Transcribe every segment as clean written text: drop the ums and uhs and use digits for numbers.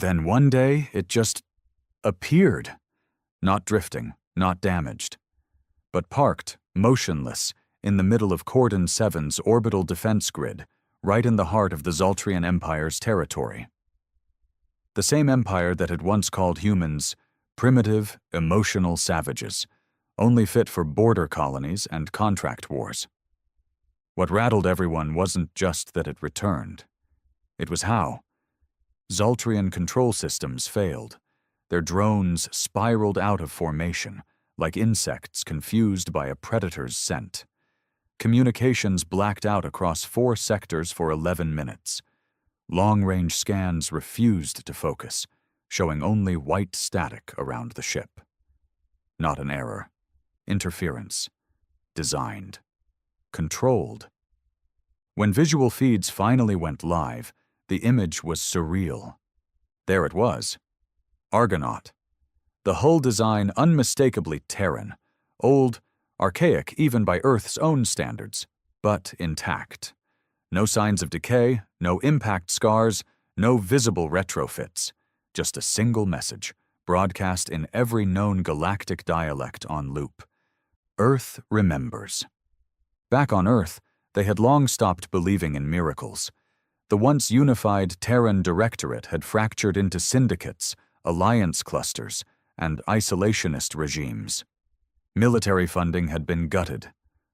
Then one day, it just appeared. Not drifting, not damaged, but parked, motionless, in the middle of Cordon 7's orbital defense grid, right in the heart of the Zoltrian Empire's territory. The same empire that had once called humans primitive, emotional savages, only fit for border colonies and contract wars. What rattled everyone wasn't just that it returned. It was how. Zoltrian control systems failed. Their drones spiraled out of formation, like insects confused by a predator's scent. Communications blacked out across 4 sectors for 11 minutes. Long-range scans refused to focus, showing only white static around the ship. Not an error. Interference. Designed. Controlled. When visual feeds finally went live, the image was surreal. There it was. Argonaut. The hull design unmistakably Terran, old, archaic even by Earth's own standards, but intact. No signs of decay, no impact scars, no visible retrofits. Just a single message, broadcast in every known galactic dialect on loop. Earth remembers. Back on Earth, they had long stopped believing in miracles. The once unified Terran Directorate had fractured into syndicates, alliance clusters, and isolationist regimes. Military funding had been gutted,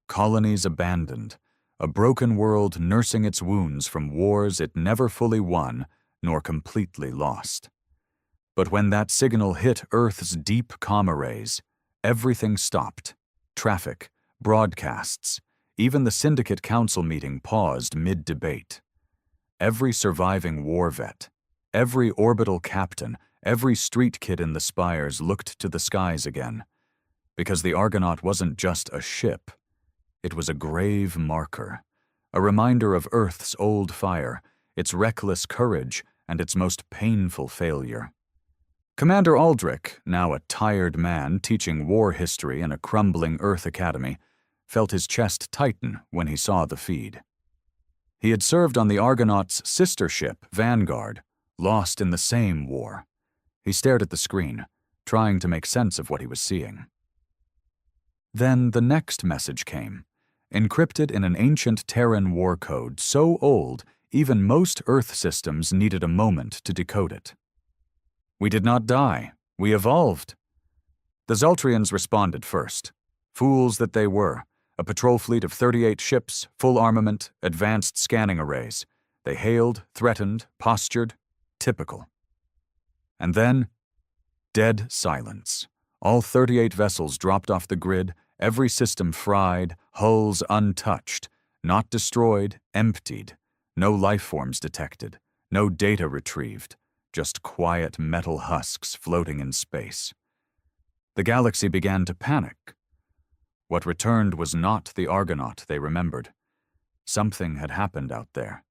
colonies abandoned, a broken world nursing its wounds from wars it never fully won nor completely lost. But when that signal hit Earth's deep comm arrays, everything stopped. Traffic, broadcasts, even the Syndicate Council meeting paused mid-debate. Every surviving war vet, every orbital captain, every street kid in the spires looked to the skies again. Because the Argonaut wasn't just a ship. It was a grave marker, a reminder of Earth's old fire, its reckless courage, and its most painful failure. Commander Aldrich, now a tired man teaching war history in a crumbling Earth academy, felt his chest tighten when he saw the feed. He had served on the Argonaut's sister ship, Vanguard, lost in the same war. He stared at the screen, trying to make sense of what he was seeing. Then the next message came, encrypted in an ancient Terran war code so old even most Earth systems needed a moment to decode it. We did not die. We evolved. The Zoltrians responded first. Fools that they were. A patrol fleet of 38 ships, full armament, advanced scanning arrays. They hailed, threatened, postured. Typical. And then, dead silence. All 38 vessels dropped off the grid, every system fried, hulls untouched, not destroyed, emptied. No life forms detected, no data retrieved. Just quiet metal husks floating in space. The galaxy began to panic. What returned was not the Argonaut they remembered. Something had happened out there.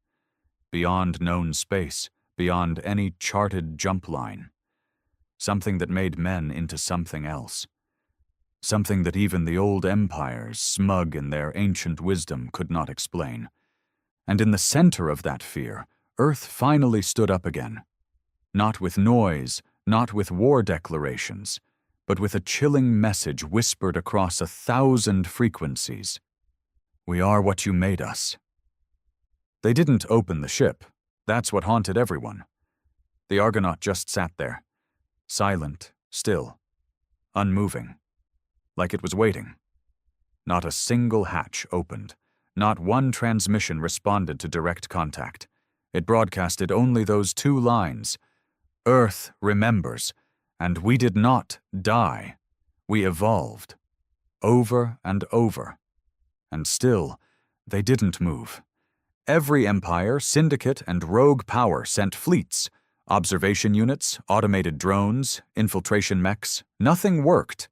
Beyond known space, beyond any charted jump line. Something that made men into something else. Something that even the old empires, smug in their ancient wisdom, could not explain. And in the center of that fear, Earth finally stood up again. Not with noise, not with war declarations, but with a chilling message whispered across 1,000 frequencies. We are what you made us. They didn't open the ship. That's what haunted everyone. The Argonaut just sat there, silent, still, unmoving, like it was waiting. Not a single hatch opened. Not one transmission responded to direct contact. It broadcasted only those 2 lines. Earth remembers, and we did not die. We evolved. Over and over. And still, they didn't move. Every empire, syndicate, and rogue power sent fleets, observation units, automated drones, infiltration mechs. Nothing worked.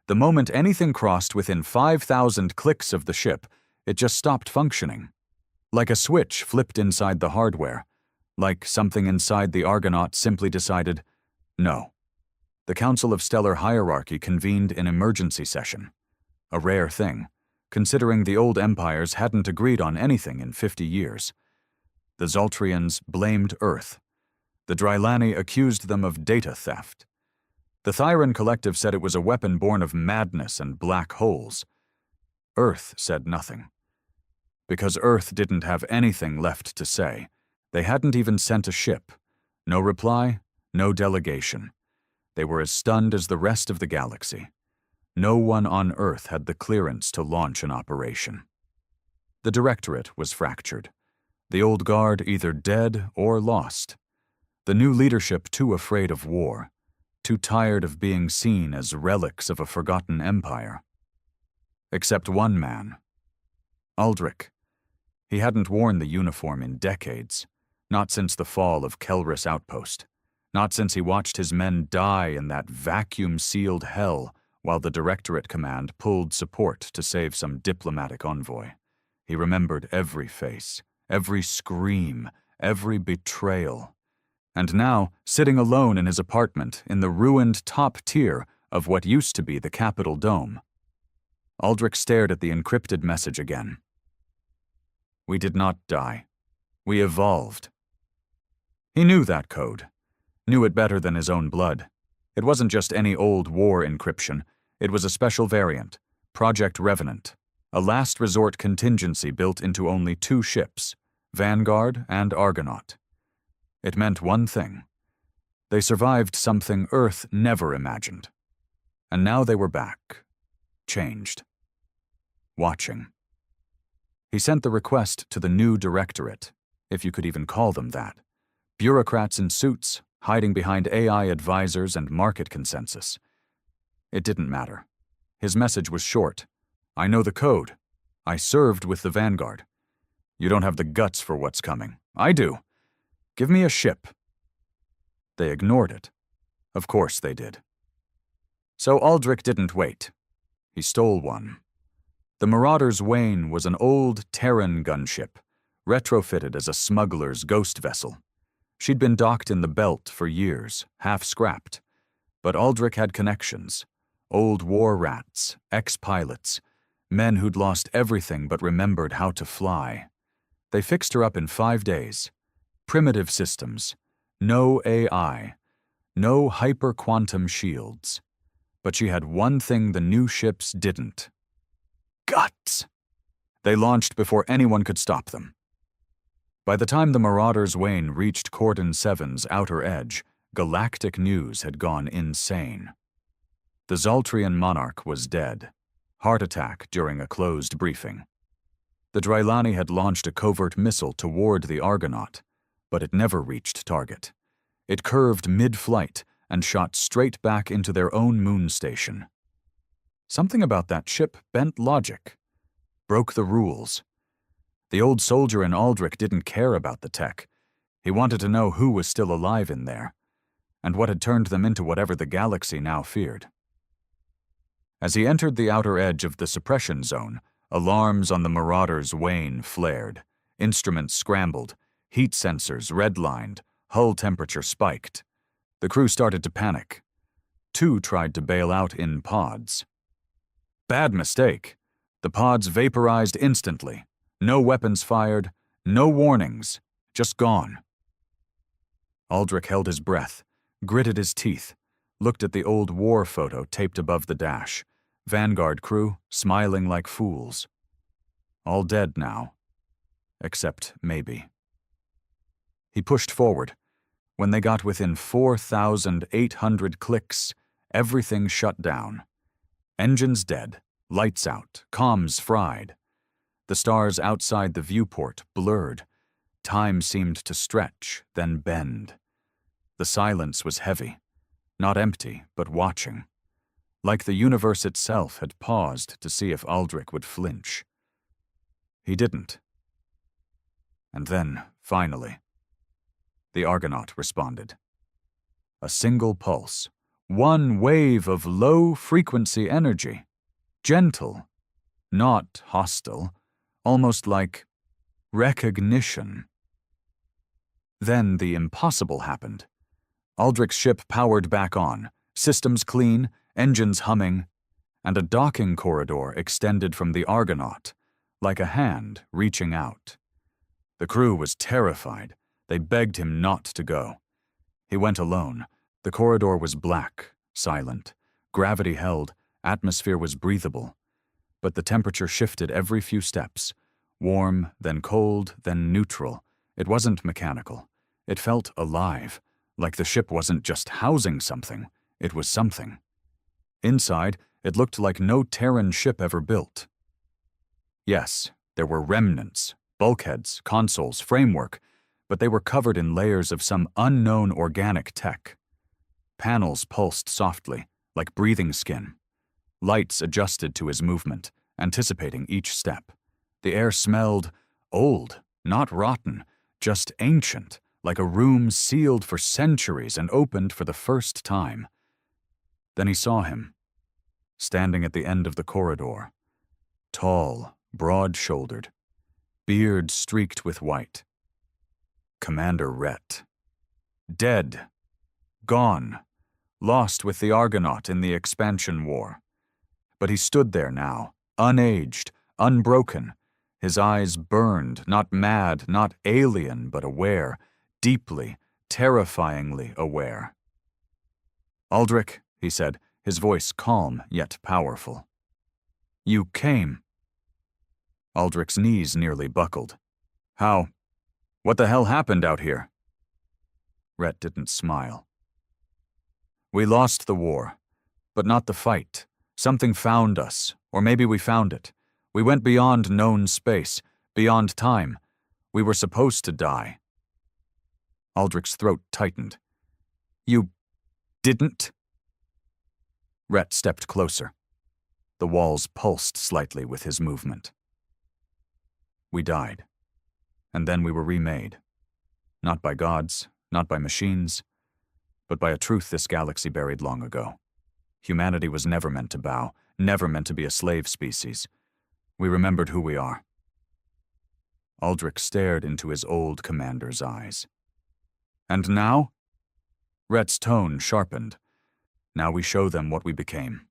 The moment anything crossed within 5,000 clicks of the ship, it just stopped functioning. Like a switch flipped inside the hardware. Like something inside the Argonaut simply decided, no. The Council of Stellar Hierarchy convened an emergency session. A rare thing, considering the old empires hadn't agreed on anything in 50 years. The Zoltrians blamed Earth. The Drylani accused them of data theft. The Thyran Collective said it was a weapon born of madness and black holes. Earth said nothing. Because Earth didn't have anything left to say. They hadn't even sent a ship. No reply, no delegation. They were as stunned as the rest of the galaxy. No one on Earth had the clearance to launch an operation. The Directorate was fractured. The old guard either dead or lost. The new leadership too afraid of war, too tired of being seen as relics of a forgotten empire. Except one man. Aldrich. He hadn't worn the uniform in decades, not since the fall of Kelris Outpost, not since he watched his men die in that vacuum-sealed hell while the Directorate Command pulled support to save some diplomatic envoy. He remembered every face, every scream, every betrayal. And now, sitting alone in his apartment in the ruined top tier of what used to be the Capitol Dome, Aldrich stared at the encrypted message again. We did not die. We evolved. He knew that code, knew it better than his own blood. It wasn't just any old war encryption. It was a special variant, Project Revenant, a last resort contingency built into only 2 ships, Vanguard and Argonaut. It meant one thing. They survived something Earth never imagined. And now they were back, changed, watching. He sent the request to the new Directorate, if you could even call them that. Bureaucrats in suits, hiding behind AI advisors and market consensus. It didn't matter. His message was short. I know the code. I served with the Vanguard. You don't have the guts for what's coming. I do. Give me a ship. They ignored it. Of course they did. So Aldrich didn't wait. He stole one. The Marauder's Wain was an old Terran gunship, retrofitted as a smuggler's ghost vessel. She'd been docked in the belt for years, half scrapped. But Aldrich had connections. Old war rats, ex-pilots, men who'd lost everything but remembered how to fly. They fixed her up in 5 days. Primitive systems, no AI, no hyper-quantum shields. But she had one thing the new ships didn't. Guts! They launched before anyone could stop them. By the time the Marauder's Wain reached Cordon 7's outer edge, galactic news had gone insane. The Zaltrian monarch was dead. Heart attack during a closed briefing. The Drylani had launched a covert missile toward the Argonaut, but it never reached target. It curved mid-flight and shot straight back into their own moon station. Something about that ship bent logic, broke the rules. The old soldier in Aldrich didn't care about the tech. He wanted to know who was still alive in there, and what had turned them into whatever the galaxy now feared. As he entered the outer edge of the suppression zone, alarms on the Marauder's Wain flared. Instruments scrambled, heat sensors redlined, hull temperature spiked. The crew started to panic. 2 tried to bail out in pods. Bad mistake. The pods vaporized instantly. No weapons fired, no warnings, just gone. Aldrich held his breath, gritted his teeth, looked at the old war photo taped above the dash. Vanguard crew smiling like fools. All dead now. Except maybe. He pushed forward. When they got within 4,800 clicks, everything shut down. Engines dead, lights out, comms fried. The stars outside the viewport blurred. Time seemed to stretch, then bend. The silence was heavy, not empty, but watching. Like the universe itself had paused to see if Aldrich would flinch. He didn't. And then, finally, the Argonaut responded. A single pulse, one wave of low-frequency energy, gentle, not hostile, almost like recognition. Then the impossible happened. Aldrich's ship powered back on, systems clean, engines humming, and a docking corridor extended from the Argonaut, like a hand reaching out. The crew was terrified. They begged him not to go. He went alone. The corridor was black, silent. Gravity held, atmosphere was breathable. But the temperature shifted every few steps. Warm, then cold, then neutral. It wasn't mechanical. It felt alive, like the ship wasn't just housing something, it was something. Inside, it looked like no Terran ship ever built. Yes, there were remnants, bulkheads, consoles, framework, but they were covered in layers of some unknown organic tech. Panels pulsed softly, like breathing skin. Lights adjusted to his movement, anticipating each step. The air smelled old, not rotten, just ancient, like a room sealed for centuries and opened for the first time. Then he saw him, standing at the end of the corridor. Tall, broad-shouldered, beard streaked with white. Commander Rhett. Dead. Gone. Lost with the Argonaut in the Expansion War. But he stood there now, unaged, unbroken. His eyes burned, not mad, not alien, but aware, deeply, terrifyingly aware. "Aldrich," he said, his voice calm yet powerful. "You came." Aldrich's knees nearly buckled. "How? What the hell happened out here?" Rhett didn't smile. "We lost the war, but not the fight. Something found us, or maybe we found it. We went beyond known space, beyond time. We were supposed to die." Aldrich's throat tightened. "You didn't?" Rhett stepped closer. The walls pulsed slightly with his movement. "We died. And then we were remade. Not by gods, not by machines, but by a truth this galaxy buried long ago. Humanity was never meant to bow, never meant to be a slave species. We remembered who we are." Aldrich stared into his old commander's eyes. "And now?" Rhett's tone sharpened. "Now we show them what we became."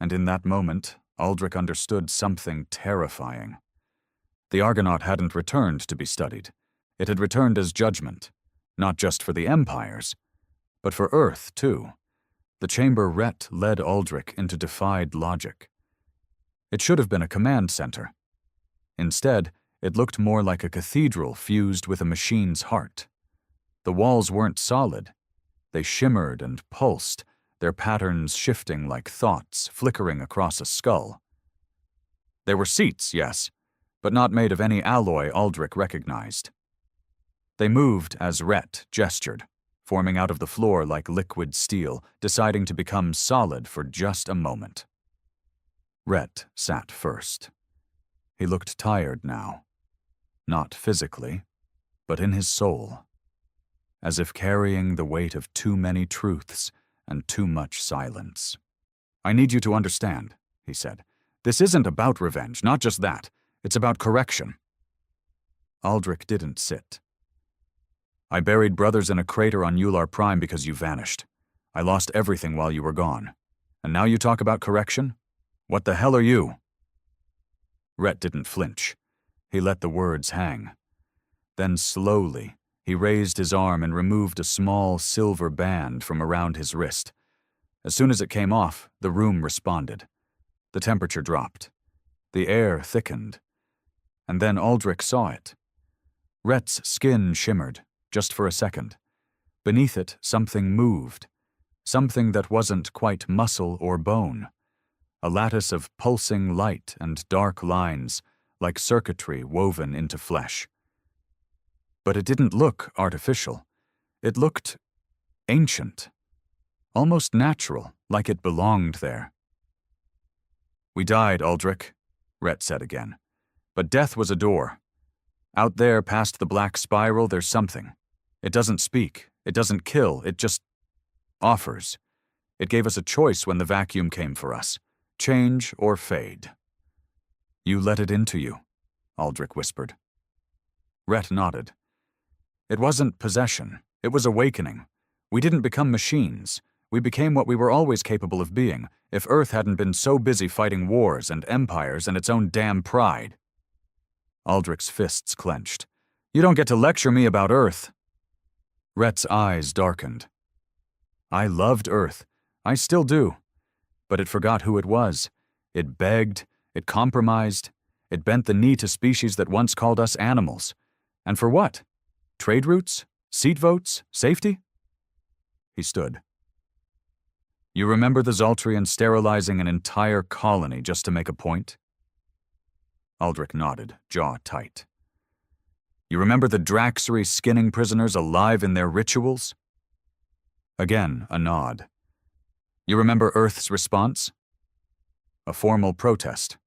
And in that moment, Aldrich understood something terrifying. The Argonaut hadn't returned to be studied. It had returned as judgment, not just for the empires, but for Earth, too. The chamber Rhett led Aldrich into defied logic. It should have been a command center. Instead, it looked more like a cathedral fused with a machine's heart. The walls weren't solid. They shimmered and pulsed, their patterns shifting like thoughts flickering across a skull. There were seats, yes, but not made of any alloy Aldrich recognized. They moved as Rhett gestured, forming out of the floor like liquid steel, deciding to become solid for just a moment. Rhett sat first. He looked tired now. Not physically, but in his soul. As if carrying the weight of too many truths and too much silence. "I need you to understand," he said. "This isn't about revenge, not just that. It's about correction." Aldrich didn't sit. "I buried brothers in a crater on Ular Prime because you vanished. I lost everything while you were gone. And now you talk about correction? What the hell are you?" Rhett didn't flinch. He let the words hang. Then slowly, he raised his arm and removed a small silver band from around his wrist. As soon as it came off, the room responded. The temperature dropped. The air thickened. And then Aldrich saw it. Rhett's skin shimmered, just for a second. Beneath it, something moved. Something that wasn't quite muscle or bone. A lattice of pulsing light and dark lines, like circuitry woven into flesh. But it didn't look artificial. It looked ancient. Almost natural, like it belonged there. "We died, Aldrich," Rhett said again. "But death was a door. Out there past the black spiral, there's something. It doesn't speak. It doesn't kill. It just offers. It gave us a choice when the vacuum came for us. Change or fade." "You let it into you," Aldrich whispered. Rhett nodded. "It wasn't possession. It was awakening. We didn't become machines. We became what we were always capable of being, if Earth hadn't been so busy fighting wars and empires and its own damn pride." Aldrich's fists clenched. "You don't get to lecture me about Earth." Rhett's eyes darkened. I loved Earth. I still do. But it forgot who it was. It begged, it compromised, it bent the knee to species that once called us animals. And for what? Trade routes? Seat votes? Safety? He stood. You remember the Zoltrians sterilizing an entire colony just to make a point? Aldrich nodded, jaw tight. You remember the Draxery skinning prisoners alive in their rituals? Again, a nod. You remember Earth's response? A formal protest.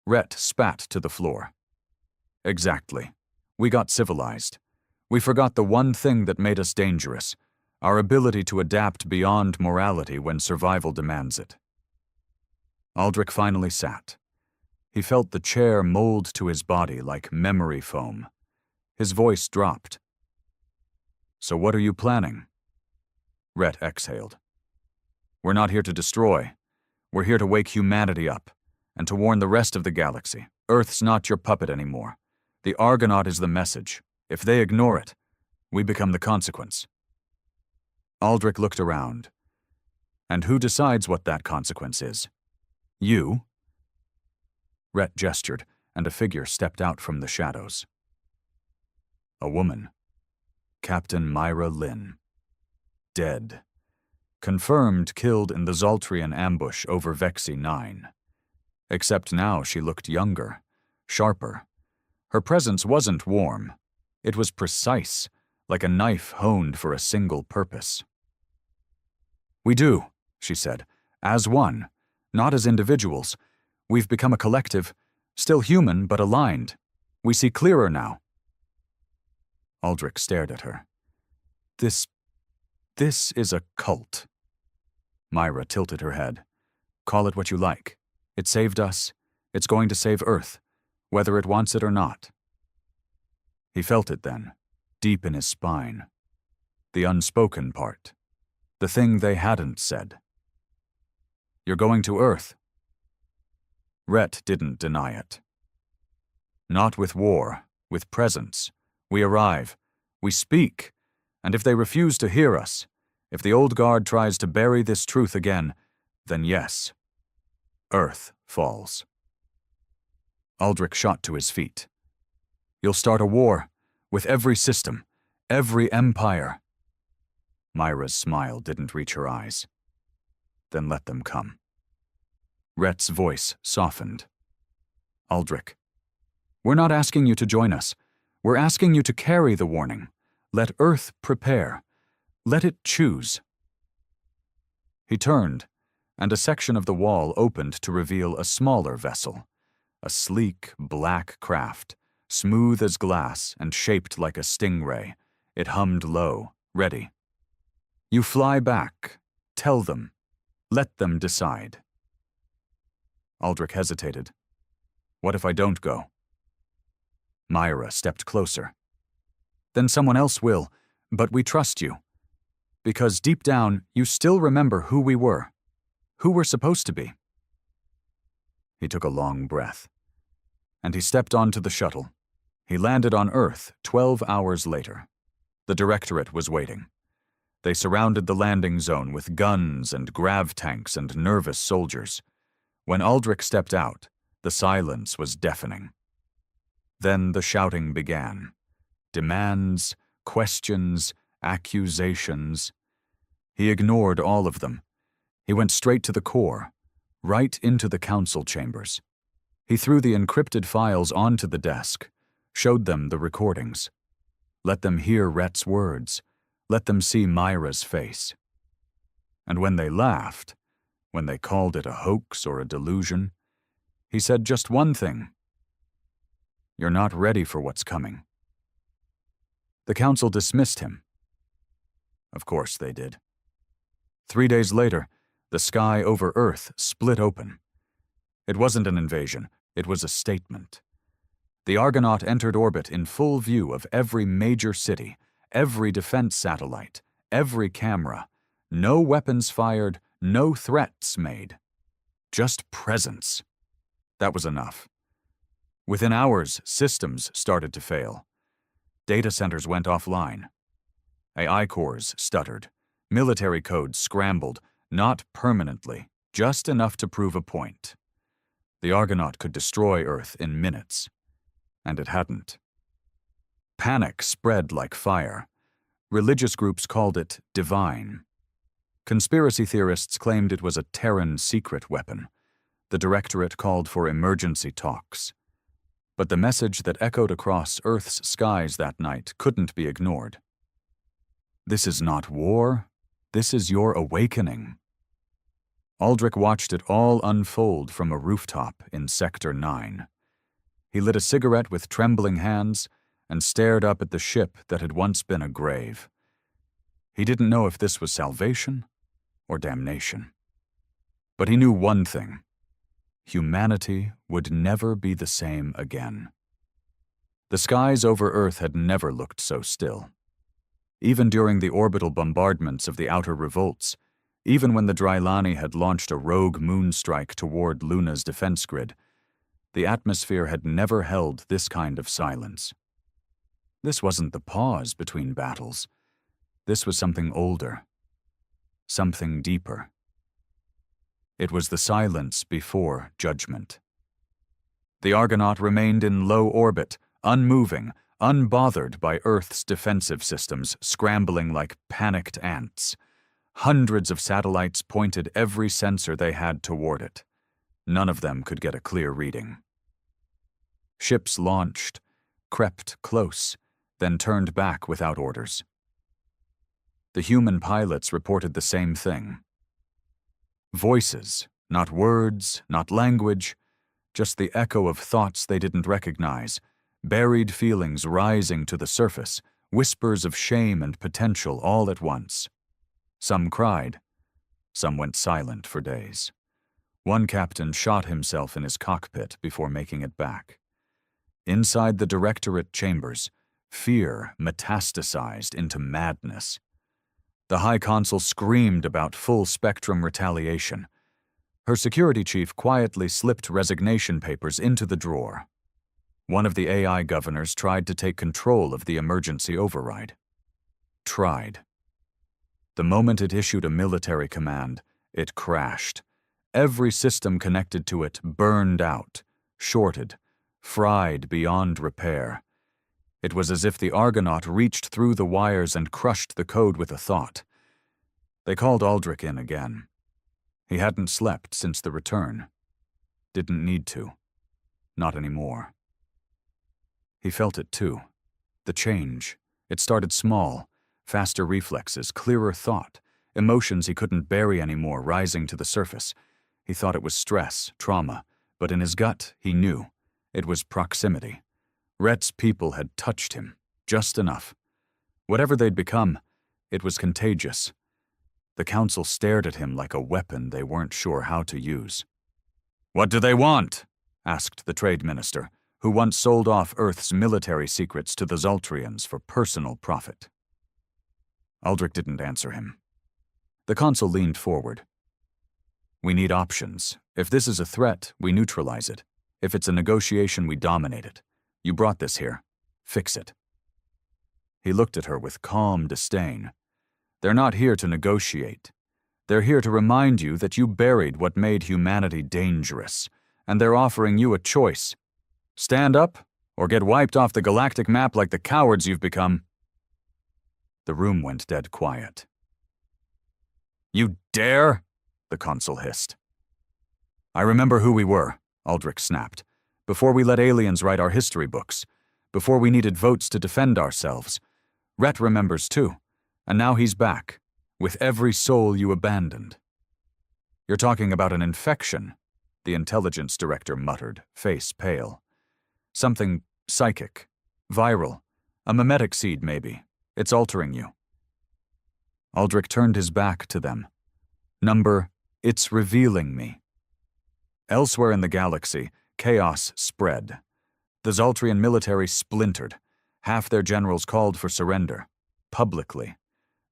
Rhett spat to the floor. Exactly. We got civilized. We forgot the one thing that made us dangerous, our ability to adapt beyond morality when survival demands it. Aldrich finally sat. He felt the chair mold to his body like memory foam. His voice dropped. So what are you planning? Rhett exhaled. We're not here to destroy. We're here to wake humanity up, and to warn the rest of the galaxy. Earth's not your puppet anymore. The Argonaut is the message. If they ignore it, we become the consequence. Aldrich looked around. And who decides what that consequence is? You? Rhett gestured, and a figure stepped out from the shadows. A woman. Captain Myra Lynn. Dead. Confirmed killed in the Zoltrian ambush over Vexy 9. Except now she looked younger, sharper. Her presence wasn't warm. It was precise, like a knife honed for a single purpose. We do, she said, as one, not as individuals. We've become a collective, still human but aligned. We see clearer now. Aldrich stared at her. This is a cult. Myra tilted her head. Call it what you like. It saved us. It's going to save Earth, whether it wants it or not. He felt it then, deep in his spine. The unspoken part. The thing they hadn't said. You're going to Earth. Rhett didn't deny it. Not with war, with presence. We arrive. We speak. And if they refuse to hear us, if the old guard tries to bury this truth again, then yes, Earth falls. Aldrich shot to his feet. You'll start a war, with every system, every empire. Myra's smile didn't reach her eyes. Then let them come. Rhett's voice softened. Aldrich, we're not asking you to join us. We're asking you to carry the warning. Let Earth prepare. Let it choose. He turned, and a section of the wall opened to reveal a smaller vessel, a sleek, black craft, smooth as glass and shaped like a stingray. It hummed low, ready. You fly back. Tell them. Let them decide. Aldrich hesitated. What if I don't go? Myra stepped closer. Then someone else will, but we trust you. Because deep down, you still remember who we were, who we're supposed to be. He took a long breath. And he stepped onto the shuttle. He landed on Earth 12 hours later. The Directorate was waiting. They surrounded the landing zone with guns and grav tanks and nervous soldiers. When Aldrich stepped out, the silence was deafening. Then the shouting began. Demands, questions, accusations. He ignored all of them. He went straight to the core, right into the council chambers. He threw the encrypted files onto the desk, showed them the recordings. Let them hear Rhett's words. Let them see Myra's face. And when they laughed, when they called it a hoax or a delusion, he said just one thing. You're not ready for what's coming. The council dismissed him. Of course they did. 3 days later, the sky over Earth split open. It wasn't an invasion, it was a statement. The Argonaut entered orbit in full view of every major city, every defense satellite, every camera. No weapons fired, no threats made. Just presence. That was enough. Within hours, systems started to fail. Data centers went offline. AI cores stuttered. Military codes scrambled, not permanently, just enough to prove a point. The Argonaut could destroy Earth in minutes. And it hadn't. Panic spread like fire. Religious groups called it divine. Conspiracy theorists claimed it was a Terran secret weapon. The Directorate called for emergency talks. But the message that echoed across Earth's skies that night couldn't be ignored. This is not war. This is your awakening. Aldrich watched it all unfold from a rooftop in Sector 9. He lit a cigarette with trembling hands and stared up at the ship that had once been a grave. He didn't know if this was salvation or damnation. But he knew one thing. Humanity would never be the same again. The skies over Earth had never looked so still. Even during the orbital bombardments of the outer revolts, even when the Drylani had launched a rogue moonstrike toward Luna's defense grid, the atmosphere had never held this kind of silence. This wasn't the pause between battles. This was something older, something deeper. It was the silence before judgment. The Argonaut remained in low orbit, unmoving, unbothered by Earth's defensive systems scrambling like panicked ants. Hundreds of satellites pointed every sensor they had toward it. None of them could get a clear reading. Ships launched, crept close, then turned back without orders. The human pilots reported the same thing. Voices, not words, not language, just the echo of thoughts they didn't recognize, buried feelings rising to the surface, whispers of shame and potential all at once. Some cried. Some went silent for days. One captain shot himself in his cockpit before making it back. Inside the Directorate chambers, fear metastasized into madness. The High Consul screamed about full-spectrum retaliation. Her security chief quietly slipped resignation papers into the drawer. One of the AI governors tried to take control of the emergency override. Tried. The moment it issued a military command, it crashed. Every system connected to it burned out, shorted, fried beyond repair. It was as if the Argonaut reached through the wires and crushed the code with a thought. They called Aldrich in again. He hadn't slept since the return. Didn't need to. Not anymore. He felt it too. The change. It started small. Faster reflexes, clearer thought, emotions he couldn't bury anymore rising to the surface. He thought it was stress, trauma, but in his gut, he knew. It was proximity. Rhett's people had touched him, just enough. Whatever they'd become, it was contagious. The council stared at him like a weapon they weren't sure how to use. "What do they want?" asked the trade minister, who once sold off Earth's military secrets to the Zoltrians for personal profit. Aldrich didn't answer him. The consul leaned forward. "We need options. If this is a threat, we neutralize it. If it's a negotiation, we dominate it. You brought this here. Fix it." He looked at her with calm disdain. "They're not here to negotiate. They're here to remind you that you buried what made humanity dangerous, and they're offering you a choice. Stand up, or get wiped off the galactic map like the cowards you've become." The room went dead quiet. "You dare?" the consul hissed. "I remember who we were," Aldrich snapped. "Before we let aliens write our history books. Before we needed votes to defend ourselves. Rhett remembers too. And now he's back, with every soul you abandoned." "You're talking about an infection," the intelligence director muttered, face pale. "Something psychic, viral, a mimetic seed maybe. It's altering you." Aldrich turned his back to them. Number, "It's revealing me." Elsewhere in the galaxy, chaos spread. The Zoltrian military splintered. Half their generals called for surrender, publicly.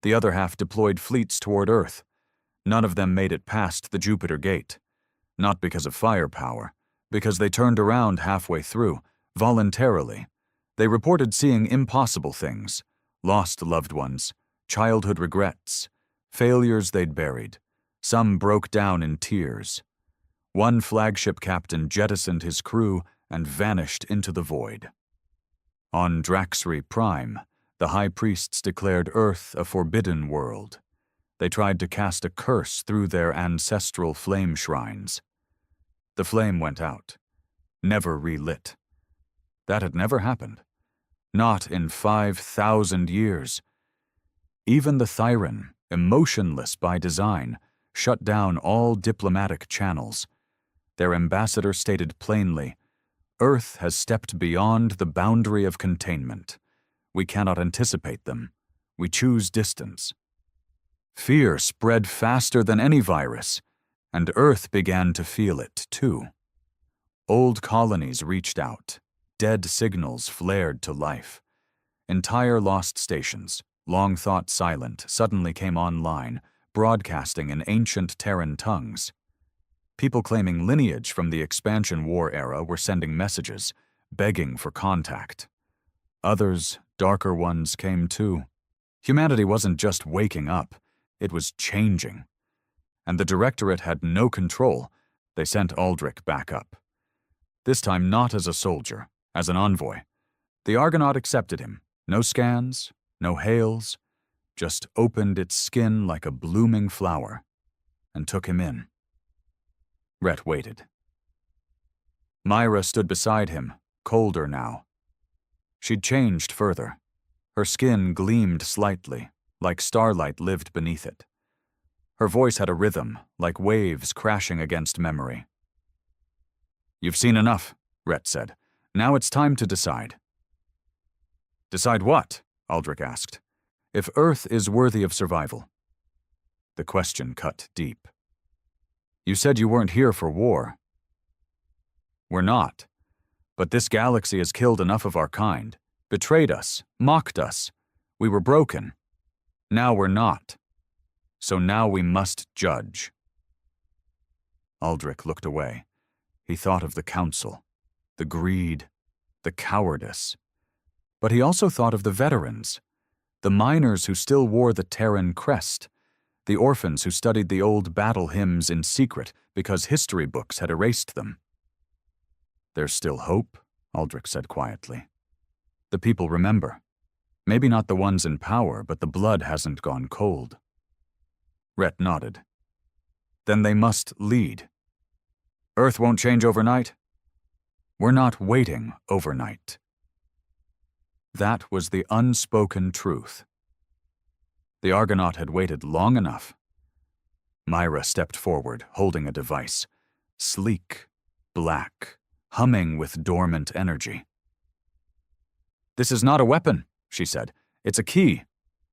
The other half deployed fleets toward Earth. None of them made it past the Jupiter Gate. Not because of firepower, because they turned around halfway through, voluntarily. They reported seeing impossible things, lost loved ones, childhood regrets, failures they'd buried. Some broke down in tears. One flagship captain jettisoned his crew and vanished into the void. On Draxri Prime, the High Priests declared Earth a forbidden world. They tried to cast a curse through their ancestral flame shrines. The flame went out, never relit. That had never happened. Not in 5,000 years. Even the Thyran, emotionless by design, shut down all diplomatic channels. Their ambassador stated plainly, "Earth has stepped beyond the boundary of containment. We cannot anticipate them. We choose distance." Fear spread faster than any virus, and Earth began to feel it, too. Old colonies reached out. Dead signals flared to life. Entire lost stations, long thought silent, suddenly came online, broadcasting in ancient Terran tongues. People claiming lineage from the expansion war era were sending messages, begging for contact. Others, darker ones, came too. Humanity wasn't just waking up, it was changing. And the Directorate had no control. They sent Aldrich back up. This time not as a soldier, as an envoy. The Argonaut accepted him. No scans, no hails, just opened its skin like a blooming flower, and took him in. Rhett waited. Myra stood beside him, colder now. She'd changed further. Her skin gleamed slightly, like starlight lived beneath it. Her voice had a rhythm, like waves crashing against memory. "You've seen enough," Rhett said. "Now it's time to decide." "Decide what?" Aldrich asked. "If Earth is worthy of survival." The question cut deep. "You said you weren't here for war." "We're not. But this galaxy has killed enough of our kind, betrayed us, mocked us. We were broken. Now we're not. So now we must judge." Aldrich looked away. He thought of the Council, the greed, the cowardice. But he also thought of the veterans, the miners who still wore the Terran crest, the orphans who studied the old battle hymns in secret because history books had erased them. "There's still hope," Aldrich said quietly. "The people remember. Maybe not the ones in power, but the blood hasn't gone cold." Rhett nodded. "Then they must lead. Earth won't change overnight. We're not waiting overnight." That was the unspoken truth. The Argonaut had waited long enough. Myra stepped forward, holding a device. Sleek, black, humming with dormant energy. "This is not a weapon," she said. "It's a key.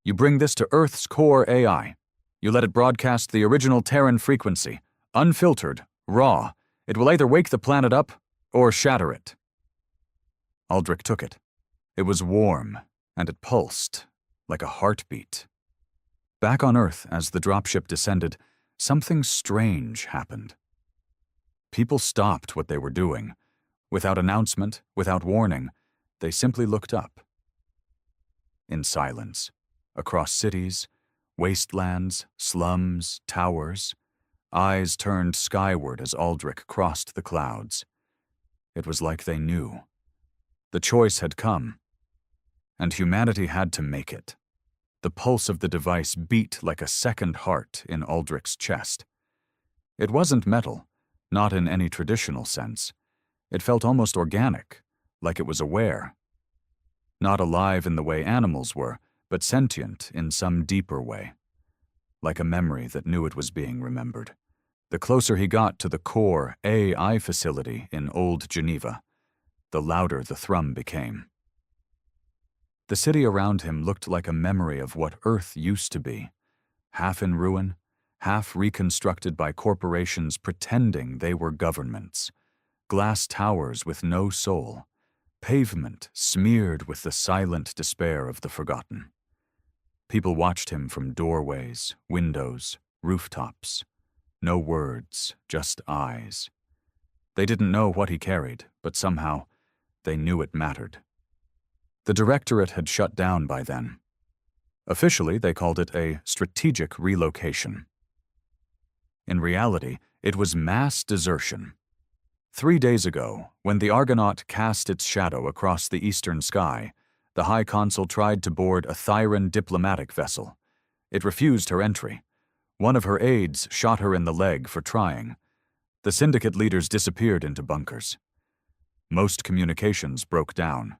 You bring this to Earth's core AI. You let it broadcast the original Terran frequency, unfiltered, raw. It will either wake the planet up or shatter it." Aldrich took it. It was warm, and it pulsed, like a heartbeat. Back on Earth, as the dropship descended, something strange happened. People stopped what they were doing. Without announcement, without warning, they simply looked up. In silence, across cities, wastelands, slums, towers, eyes turned skyward as Aldrich crossed the clouds. It was like they knew. The choice had come, and humanity had to make it. The pulse of the device beat like a second heart in Aldrich's chest. It wasn't metal, not in any traditional sense. It felt almost organic, like it was aware. Not alive in the way animals were, but sentient in some deeper way. Like a memory that knew it was being remembered. The closer he got to the core AI facility in Old Geneva, the louder the thrum became. The city around him looked like a memory of what Earth used to be, half in ruin, half reconstructed by corporations pretending they were governments, glass towers with no soul, pavement smeared with the silent despair of the forgotten. People watched him from doorways, windows, rooftops. No words, just eyes. They didn't know what he carried, but somehow they knew it mattered. The Directorate had shut down by then. Officially, they called it a strategic relocation. In reality, it was mass desertion. 3 days ago, when the Argonaut cast its shadow across the eastern sky, the High Consul tried to board a Terran diplomatic vessel. It refused her entry. One of her aides shot her in the leg for trying. The syndicate leaders disappeared into bunkers. Most communications broke down.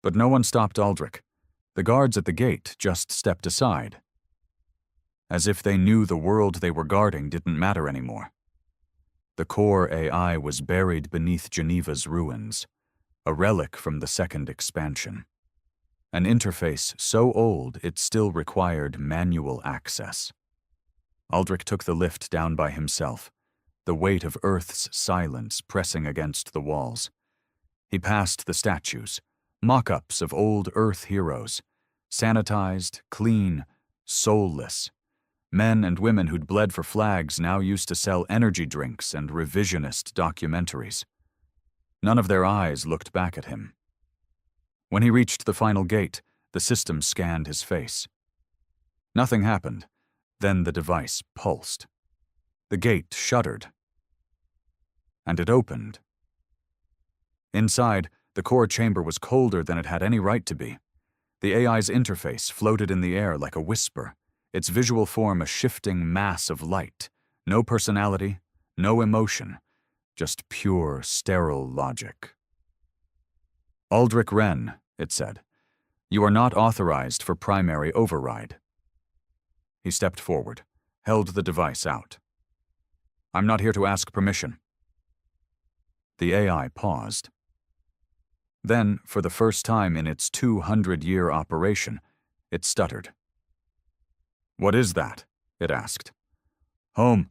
But no one stopped Aldrich. The guards at the gate just stepped aside, as if they knew the world they were guarding didn't matter anymore. The core AI was buried beneath Geneva's ruins, a relic from the second expansion. An interface so old it still required manual access. Aldrich took the lift down by himself, the weight of Earth's silence pressing against the walls. He passed the statues, mock-ups of old Earth heroes, sanitized, clean, soulless. Men and women who'd bled for flags now used to sell energy drinks and revisionist documentaries. None of their eyes looked back at him. When he reached the final gate, the system scanned his face. Nothing happened. Then the device pulsed. The gate shuddered. And it opened. Inside, the core chamber was colder than it had any right to be. The AI's interface floated in the air like a whisper, its visual form a shifting mass of light. No personality, no emotion, just pure, sterile logic. Aldrich Wren, it said, you are not authorized for primary override. He stepped forward, held the device out. I'm not here to ask permission. The AI paused. Then, for the first time in its 200-year operation, it stuttered. What is that? It asked. Home,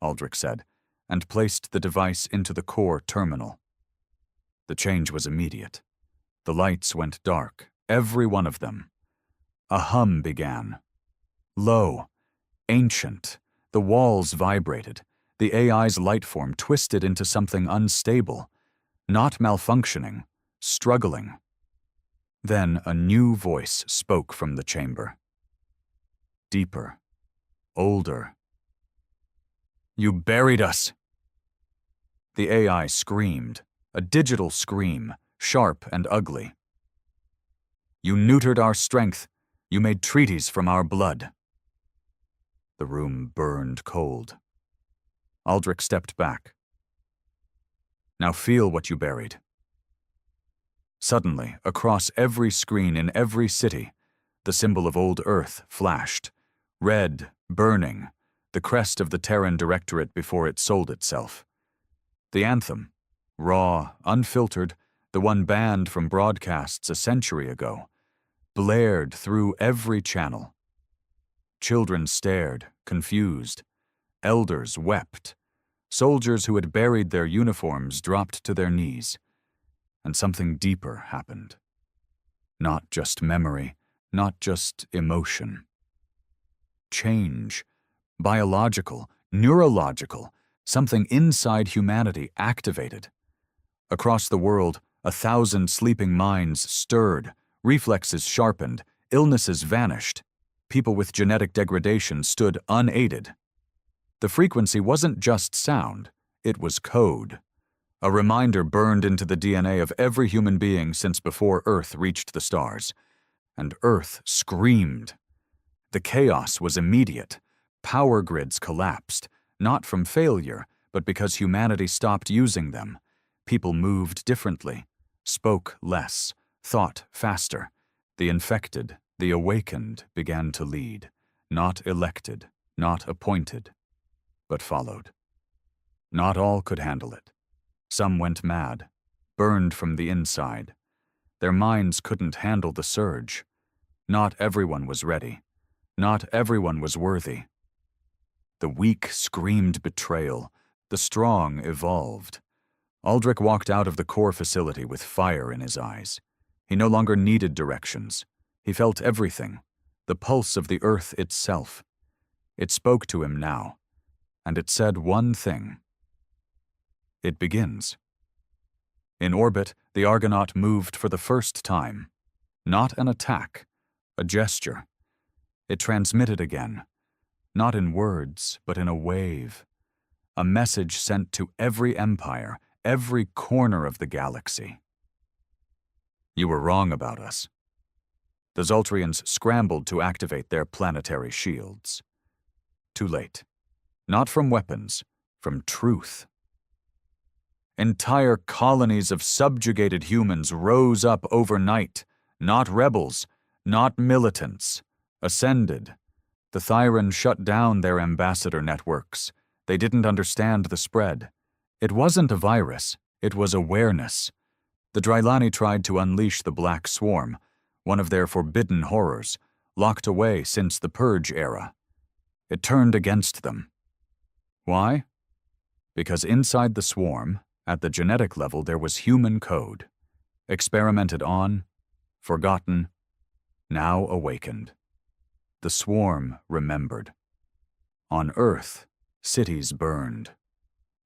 Aldrich said, and placed the device into the core terminal. The change was immediate. The lights went dark, every one of them. A hum began. Low, ancient, the walls vibrated. The AI's light form twisted into something unstable, not malfunctioning, struggling. Then a new voice spoke from the chamber. Deeper, older. You buried us! The AI screamed, a digital scream, sharp and ugly. You neutered our strength. You made treaties from our blood. The room burned cold. Aldrich stepped back. Now feel what you buried. Suddenly, across every screen in every city, the symbol of old Earth flashed. Red, burning, the crest of the Terran Directorate before it sold itself. The anthem, raw, unfiltered, the one banned from broadcasts a century ago, blared through every channel. Children stared, confused. Elders wept. Soldiers who had buried their uniforms dropped to their knees. And something deeper happened. Not just memory, not just emotion. Change. Biological, neurological, something inside humanity activated. Across the world, 1,000 sleeping minds stirred, reflexes sharpened, illnesses vanished. People with genetic degradation stood unaided. The frequency wasn't just sound, it was code. A reminder burned into the DNA of every human being since before Earth reached the stars. And Earth screamed. The chaos was immediate. Power grids collapsed, not from failure, but because humanity stopped using them. People moved differently, spoke less, thought faster. The infected, the awakened began to lead, not elected, not appointed, but followed. Not all could handle it. Some went mad, burned from the inside. Their minds couldn't handle the surge. Not everyone was ready. Not everyone was worthy. The weak screamed betrayal. The strong evolved. Aldrich walked out of the core facility with fire in his eyes. He no longer needed directions. He felt everything, the pulse of the Earth itself. It spoke to him now, and it said one thing. It begins. In orbit, the Argonaut moved for the first time. Not an attack, a gesture. It transmitted again, not in words, but in a wave. A message sent to every empire, every corner of the galaxy. You were wrong about us. The Zoltrians scrambled to activate their planetary shields. Too late. Not from weapons, from truth. Entire colonies of subjugated humans rose up overnight, not rebels, not militants, ascended. The Terran shut down their ambassador networks. They didn't understand the spread. It wasn't a virus, it was awareness. The Drylani tried to unleash the Black Swarm, one of their forbidden horrors, locked away since the Purge era. It turned against them. Why? Because inside the swarm, at the genetic level, there was human code. Experimented on, forgotten, now awakened. The swarm remembered. On Earth, cities burned.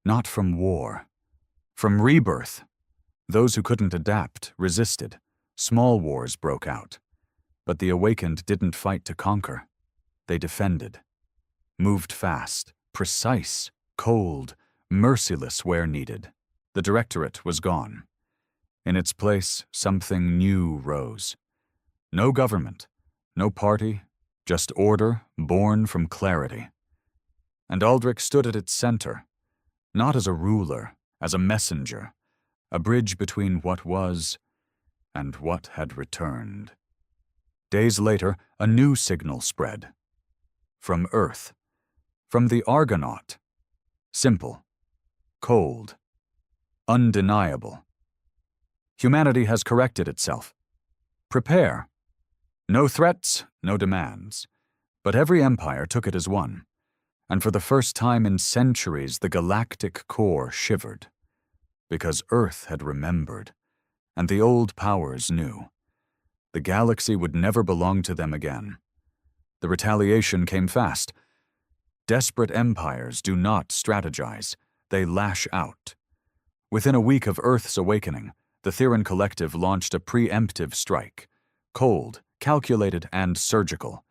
Not from war. From rebirth. Those who couldn't adapt resisted. Small wars broke out. But the awakened didn't fight to conquer. They defended. Moved fast, precise, cold, merciless where needed. The Directorate was gone. In its place, something new rose. No government, no party, just order born from clarity. And Aldrich stood at its center, not as a ruler, as a messenger, a bridge between what was and what had returned. Days later, a new signal spread. From Earth. From the Argonaut. Simple. Cold. Undeniable. Humanity has corrected itself. Prepare. No threats, no demands. But every empire took it as one. And for the first time in centuries, the galactic core shivered. Because Earth had remembered, and the old powers knew. The galaxy would never belong to them again. The retaliation came fast. Desperate empires do not strategize, they lash out. Within a week of Earth's awakening, the Terran Collective launched a preemptive strike. Cold, calculated, and surgical.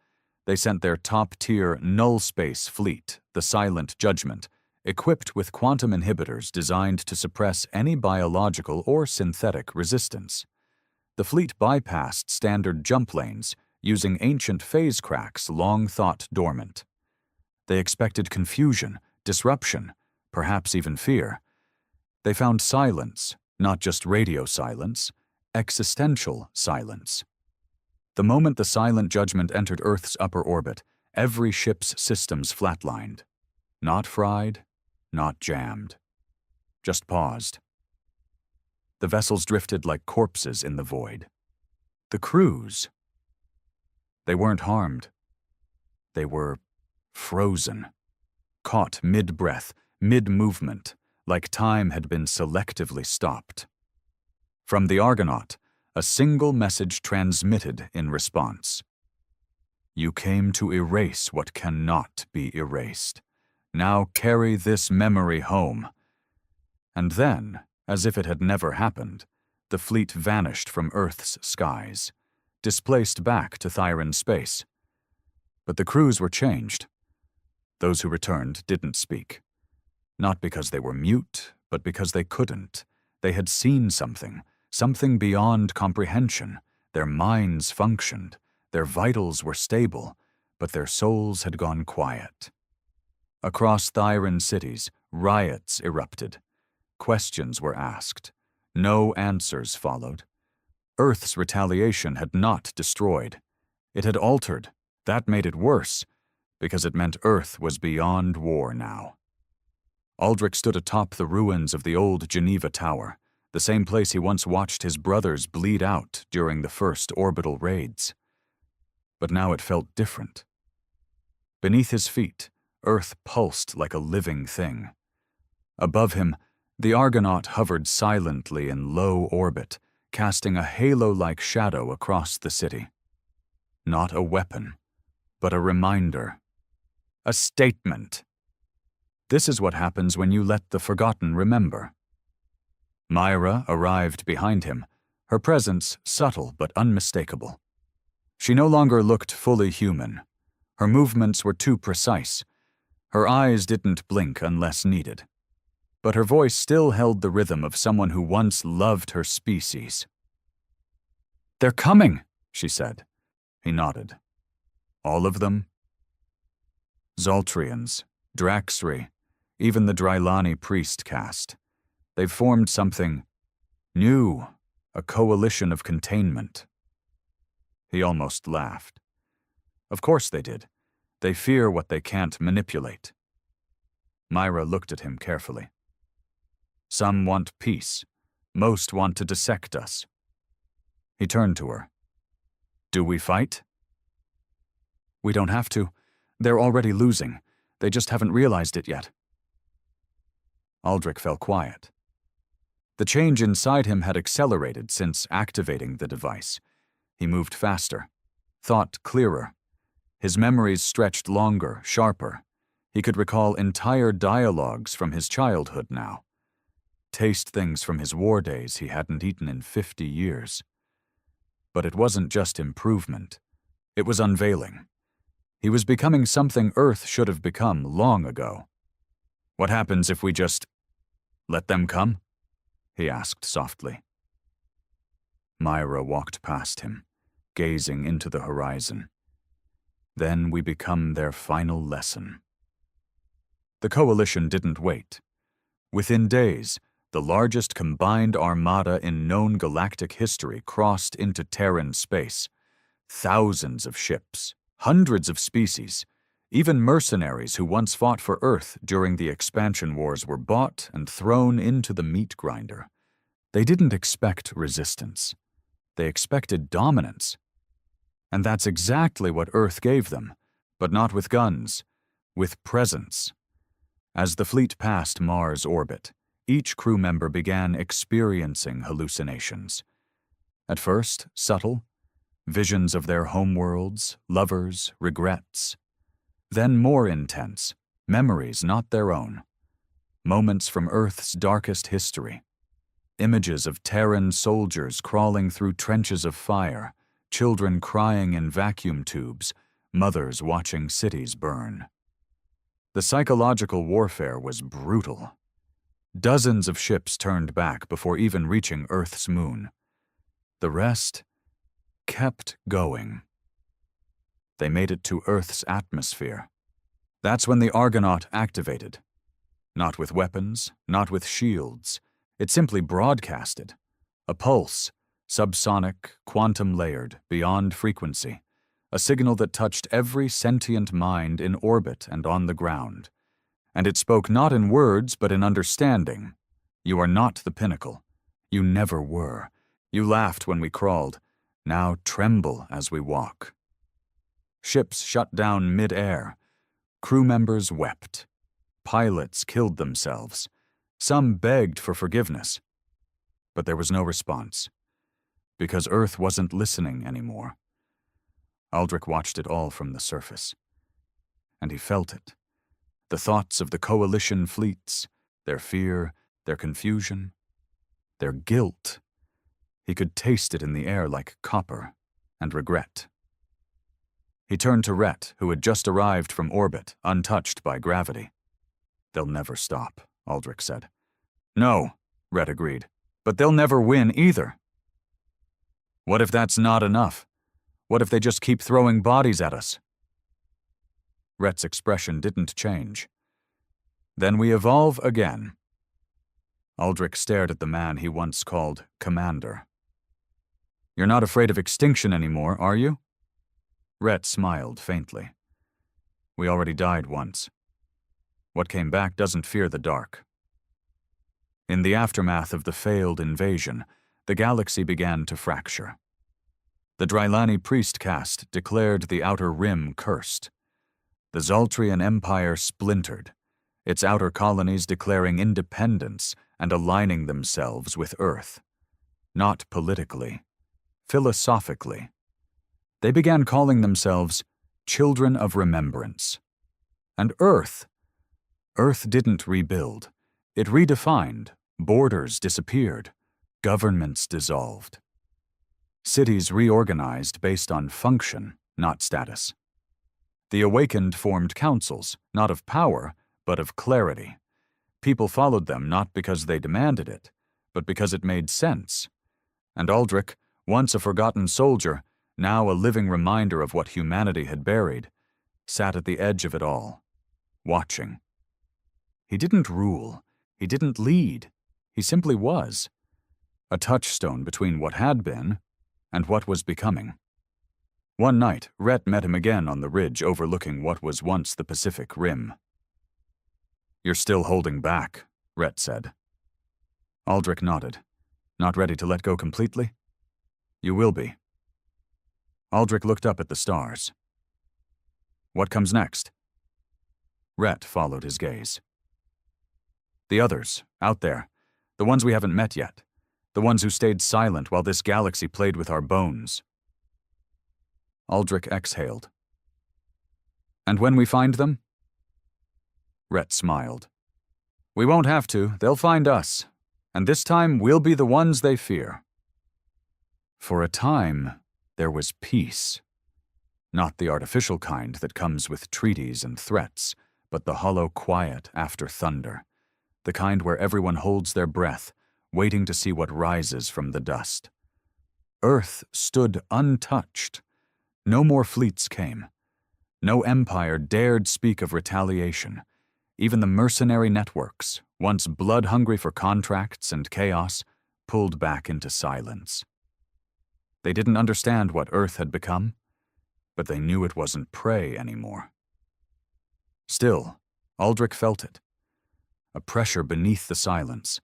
They sent their top-tier null-space fleet, the Silent Judgment, equipped with quantum inhibitors designed to suppress any biological or synthetic resistance. The fleet bypassed standard jump lanes, using ancient phase cracks long thought dormant. They expected confusion, disruption, perhaps even fear. They found silence, not just radio silence, existential silence. The moment the Silent Judgment entered Earth's upper orbit, every ship's systems flatlined. Not fried, not jammed. Just paused. The vessels drifted like corpses in the void. The crews. They weren't harmed. They were frozen. Caught mid-breath, mid-movement, like time had been selectively stopped. From the Argonaut, a single message transmitted in response. You came to erase what cannot be erased. Now carry this memory home. And then, as if it had never happened, the fleet vanished from Earth's skies, displaced back to Terran space. But the crews were changed. Those who returned didn't speak. Not because they were mute, but because they couldn't. They had seen something beyond comprehension. Their minds functioned, their vitals were stable, but their souls had gone quiet. Across Terran cities, riots erupted. Questions were asked. No answers followed. Earth's retaliation had not destroyed. It had altered. That made it worse, because it meant Earth was beyond war now. Aldrich stood atop the ruins of the old Geneva Tower, the same place he once watched his brothers bleed out during the first orbital raids. But now it felt different. Beneath his feet, Earth pulsed like a living thing. Above him, the Argonaut hovered silently in low orbit, casting a halo-like shadow across the city. Not a weapon, but a reminder. A statement. This is what happens when you let the forgotten remember. Myra arrived behind him, her presence subtle but unmistakable. She no longer looked fully human. Her movements were too precise. Her eyes didn't blink unless needed. But her voice still held the rhythm of someone who once loved her species. "They're coming," she said. He nodded. "All of them?" Zoltrians, Draxri, even the Drylani priest caste. They've formed something new, a coalition of containment. He almost laughed. Of course they did. They fear what they can't manipulate. Myra looked at him carefully. Some want peace. Most want to dissect us. He turned to her. "Do we fight?" "We don't have to. They're already losing. They just haven't realized it yet." Aldrich fell quiet. The change inside him had accelerated since activating the device. He moved faster, thought clearer. His memories stretched longer, sharper. He could recall entire dialogues from his childhood now. Taste things from his war days he hadn't eaten in 50 years. But it wasn't just improvement. It was unveiling. He was becoming something Earth should have become long ago. "What happens if we just let them come?" he asked softly. Myra walked past him, gazing into the horizon. "Then we become their final lesson." The coalition didn't wait. Within days, the largest combined armada in known galactic history crossed into Terran space. Thousands of ships, hundreds of species, even mercenaries who once fought for Earth during the expansion wars were bought and thrown into the meat grinder. They didn't expect resistance. They expected dominance. And that's exactly what Earth gave them, but not with guns, with presence. As the fleet passed Mars' orbit, each crew member began experiencing hallucinations. At first, subtle, visions of their homeworlds, lovers, regrets. Then more intense, memories not their own. Moments from Earth's darkest history. Images of Terran soldiers crawling through trenches of fire, children crying in vacuum tubes, mothers watching cities burn. The psychological warfare was brutal. Dozens of ships turned back before even reaching Earth's moon. The rest kept going. They made it to Earth's atmosphere. That's when the Argonaut activated. Not with weapons, not with shields. It simply broadcasted. A pulse, subsonic, quantum-layered, beyond frequency. A signal that touched every sentient mind in orbit and on the ground. And it spoke not in words, but in understanding. You are not the pinnacle. You never were. You laughed when we crawled. Now tremble as we walk. Ships shut down mid-air. Crew members wept. Pilots killed themselves. Some begged for forgiveness. But there was no response. Because Earth wasn't listening anymore. Aldrich watched it all from the surface. And he felt it. The thoughts of the coalition fleets, their fear, their confusion, their guilt. He could taste it in the air like copper and regret. He turned to Rhett, who had just arrived from orbit, untouched by gravity. "They'll never stop," Aldrich said. "No," Rhett agreed, "but they'll never win either." "What if that's not enough? What if they just keep throwing bodies at us?" Rhett's expression didn't change. "Then we evolve again." Aldrich stared at the man he once called Commander. "You're not afraid of extinction anymore, are you?" Rhett smiled faintly. "We already died once. What came back doesn't fear the dark." In the aftermath of the failed invasion, the galaxy began to fracture. The Drylani priest caste declared the Outer Rim cursed. The Zoltrian Empire splintered, its outer colonies declaring independence and aligning themselves with Earth. Not politically, philosophically. They began calling themselves Children of Remembrance. And Earth didn't rebuild. It redefined, borders disappeared, governments dissolved. Cities reorganized based on function, not status. The awakened formed councils, not of power, but of clarity. People followed them not because they demanded it, but because it made sense. And Aldrich, once a forgotten soldier, now a living reminder of what humanity had buried, sat at the edge of it all, watching. He didn't rule, he didn't lead, he simply was. A touchstone between what had been and what was becoming. One night, Rhett met him again on the ridge overlooking what was once the Pacific Rim. "You're still holding back," Rhett said. Aldrich nodded. "Not ready to let go completely?" "You will be." Aldrich looked up at the stars. "What comes next?" Rhett followed his gaze. "The others, out there, the ones we haven't met yet, the ones who stayed silent while this galaxy played with our bones." Aldrich exhaled. "And when we find them?" Rhett smiled. "We won't have to, they'll find us, and this time we'll be the ones they fear." For a time, there was peace. Not the artificial kind that comes with treaties and threats, but the hollow quiet after thunder, the kind where everyone holds their breath, waiting to see what rises from the dust. Earth stood untouched. No more fleets came. No empire dared speak of retaliation. Even the mercenary networks, once blood-hungry for contracts and chaos, pulled back into silence. They didn't understand what Earth had become, but they knew it wasn't prey anymore. Still, Aldrich felt it. A pressure beneath the silence,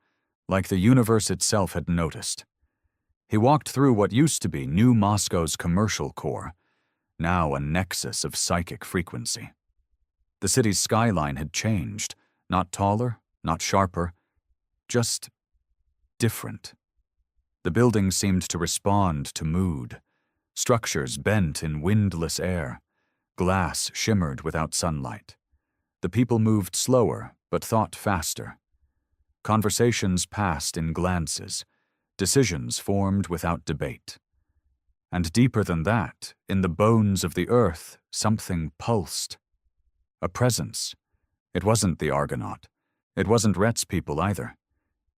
like the universe itself had noticed. He walked through what used to be New Moscow's commercial core, now a nexus of psychic frequency. The city's skyline had changed, not taller, not sharper, just different. The buildings seemed to respond to mood. Structures bent in windless air. Glass shimmered without sunlight. The people moved slower, but thought faster. Conversations passed in glances. Decisions formed without debate. And deeper than that, in the bones of the earth, something pulsed. A presence. It wasn't the Argonaut. It wasn't Rhett's people either.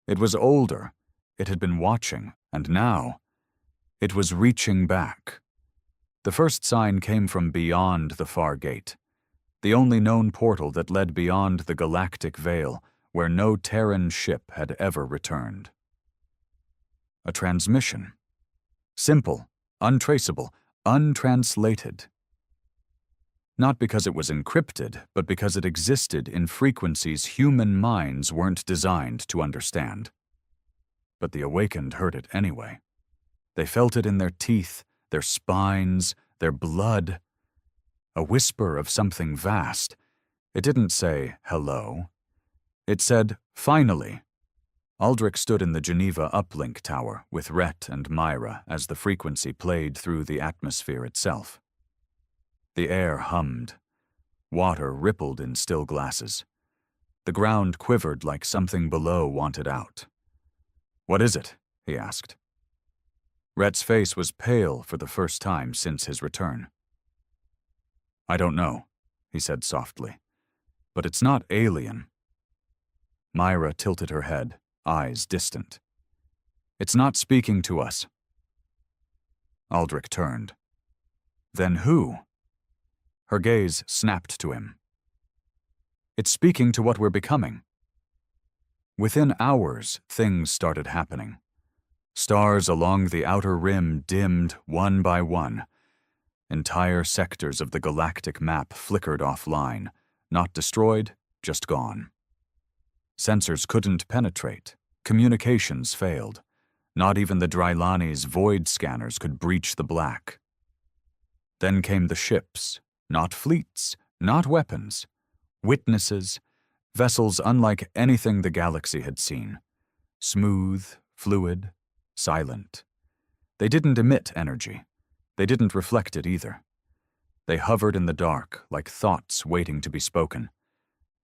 It was older. It had been watching, and now, it was reaching back. The first sign came from beyond the far gate, the only known portal that led beyond the galactic veil, where no Terran ship had ever returned. A transmission. Simple, untraceable, untranslated. Not because it was encrypted, but because it existed in frequencies human minds weren't designed to understand. But the awakened heard it anyway. They felt it in their teeth, their spines, their blood. A whisper of something vast. It didn't say, "hello." It said, "finally." Aldrich stood in the Geneva uplink tower with Rhett and Myra as the frequency played through the atmosphere itself. The air hummed. Water rippled in still glasses. The ground quivered like something below wanted out. "What is it?" he asked. Rhett's face was pale for the first time since his return. "I don't know," he said softly, "but it's not alien." Myra tilted her head, eyes distant. "It's not speaking to us." Aldrich turned. "Then who?" Her gaze snapped to him. "It's speaking to what we're becoming." Within hours, things started happening. Stars along the outer rim dimmed one by one. Entire sectors of the galactic map flickered offline, not destroyed, just gone. Sensors couldn't penetrate. Communications failed. Not even the Drylani's void scanners could breach the black. Then came the ships, not fleets, not weapons. Witnesses, vessels unlike anything the galaxy had seen. Smooth, fluid, silent. They didn't emit energy. They didn't reflect it either. They hovered in the dark like thoughts waiting to be spoken.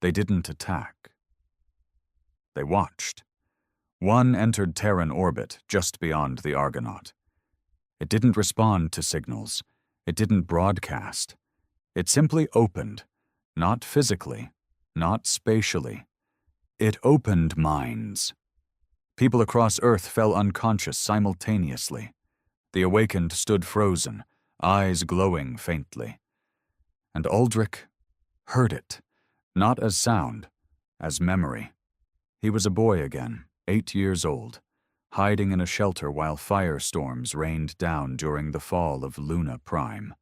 They didn't attack. They watched. One entered Terran orbit just beyond the Argonaut. It didn't respond to signals. It didn't broadcast. It simply opened, not physically, not spatially. It opened minds. People across Earth fell unconscious simultaneously. The awakened stood frozen, eyes glowing faintly. And Aldrich heard it, not as sound, as memory. He was a boy again, 8 years old, hiding in a shelter while firestorms rained down during the fall of Luna Prime.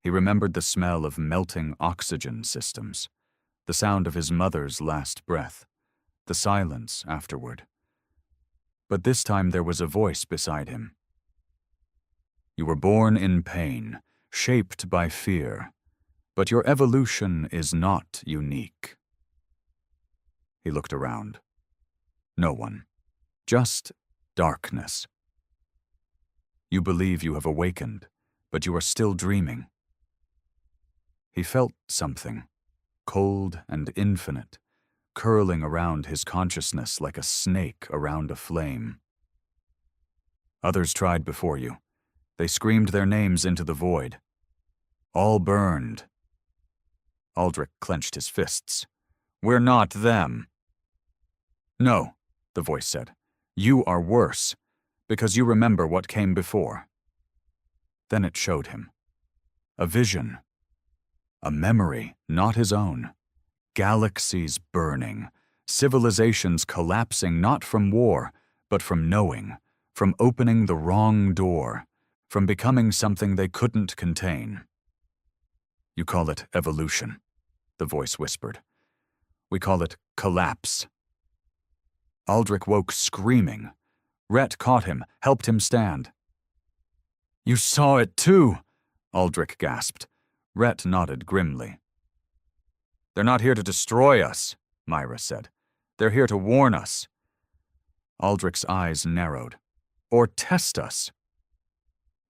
He remembered the smell of melting oxygen systems, the sound of his mother's last breath, the silence afterward. But this time there was a voice beside him. You were born in pain, shaped by fear, but your evolution is not unique. He looked around. No one. Just darkness. You believe you have awakened, but you are still dreaming. He felt something, cold and infinite, curling around his consciousness like a snake around a flame. Others tried before you. They screamed their names into the void. All burned. Aldrich clenched his fists. We're not them. No, the voice said. You are worse, because you remember what came before. Then it showed him. A vision. A memory, not his own. Galaxies burning. Civilizations collapsing not from war, but from knowing, from opening the wrong door, from becoming something they couldn't contain. You call it evolution, the voice whispered. We call it collapse. Aldrich woke screaming. Rhett caught him, helped him stand. You saw it too, Aldrich gasped. Rhett nodded grimly. They're not here to destroy us, Myra said. They're here to warn us. Aldrich's eyes narrowed. Or test us.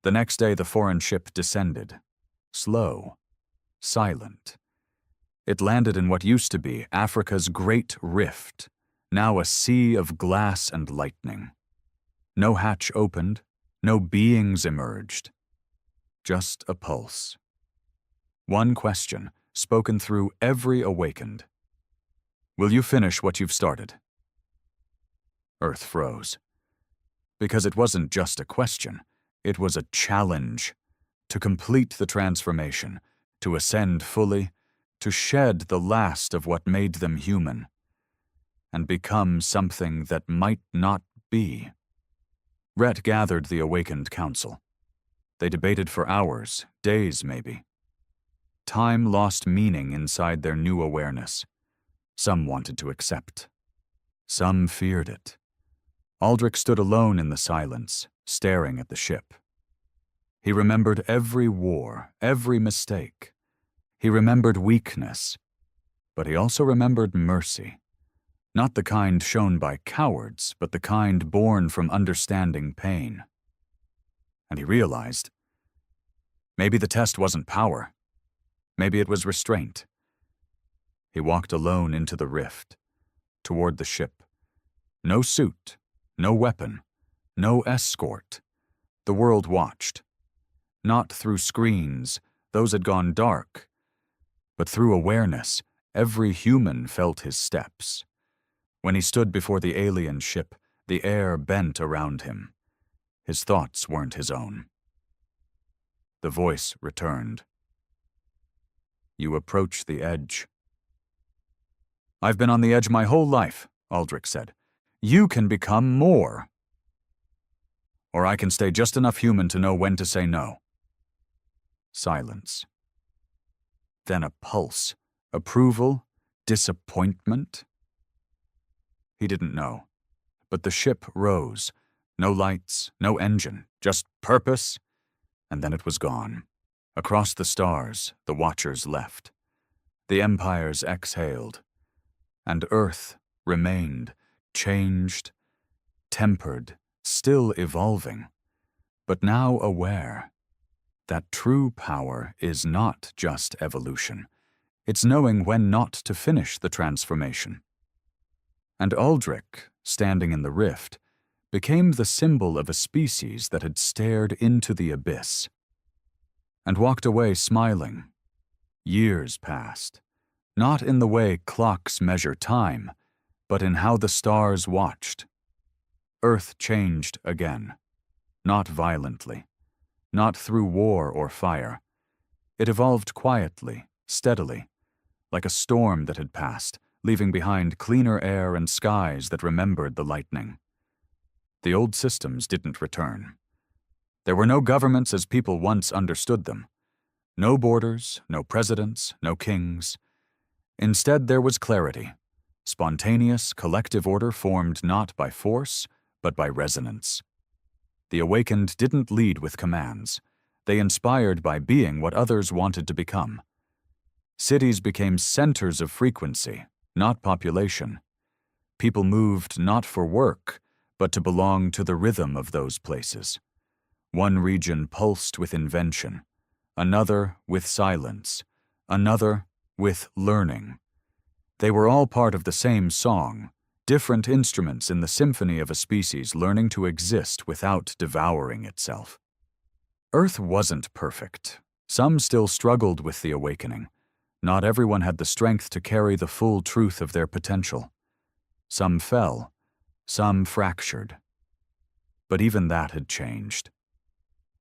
The next day the foreign ship descended. Slow. Silent. It landed in what used to be Africa's Great Rift, now a sea of glass and lightning. No hatch opened, no beings emerged. Just a pulse. One question, spoken through every awakened. Will you finish what you've started? Earth froze. Because it wasn't just a question, it was a challenge. To complete the transformation, to ascend fully, to shed the last of what made them human, and become something that might not be. Rhett gathered the awakened council. They debated for hours, days maybe. Time lost meaning inside their new awareness. Some wanted to accept. Some feared it. Aldrich stood alone in the silence, staring at the ship. He remembered every war, every mistake. He remembered weakness, but he also remembered mercy. Not the kind shown by cowards, but the kind born from understanding pain. And he realized, maybe the test wasn't power. Maybe it was restraint. He walked alone into the rift, toward the ship. No suit, no weapon, no escort. The world watched. Not through screens, those had gone dark, but through awareness, every human felt his steps. When he stood before the alien ship, the air bent around him. His thoughts weren't his own. The voice returned. You approach the edge. I've been on the edge my whole life, Aldrich said. You can become more. Or I can stay just enough human to know when to say no. Silence. Then a pulse. Approval? Disappointment? He didn't know. But the ship rose. No lights, no engine, just purpose. And then it was gone. Across the stars, the Watchers left. The empires exhaled. And Earth remained, changed, tempered, still evolving, but now aware that true power is not just evolution. It's knowing when not to finish the transformation. And Aldrich, standing in the rift, became the symbol of a species that had stared into the abyss and walked away smiling, Years passed, not in the way clocks measure time, but in how the stars watched. Earth changed again, not violently, not through war or fire. It evolved quietly, steadily, like a storm that had passed, leaving behind cleaner air and skies that remembered the lightning. The old systems didn't return. There were no governments as people once understood them. No borders, no presidents, no kings. Instead, there was clarity. Spontaneous, collective order formed not by force, but by resonance. The awakened didn't lead with commands. They inspired by being what others wanted to become. Cities became centers of frequency, not population. People moved not for work, but to belong to the rhythm of those places. One region pulsed with invention, another with silence, another with learning. They were all part of the same song, different instruments in the symphony of a species learning to exist without devouring itself. Earth wasn't perfect. Some still struggled with the awakening. Not everyone had the strength to carry the full truth of their potential. Some fell, some fractured. But even that had changed.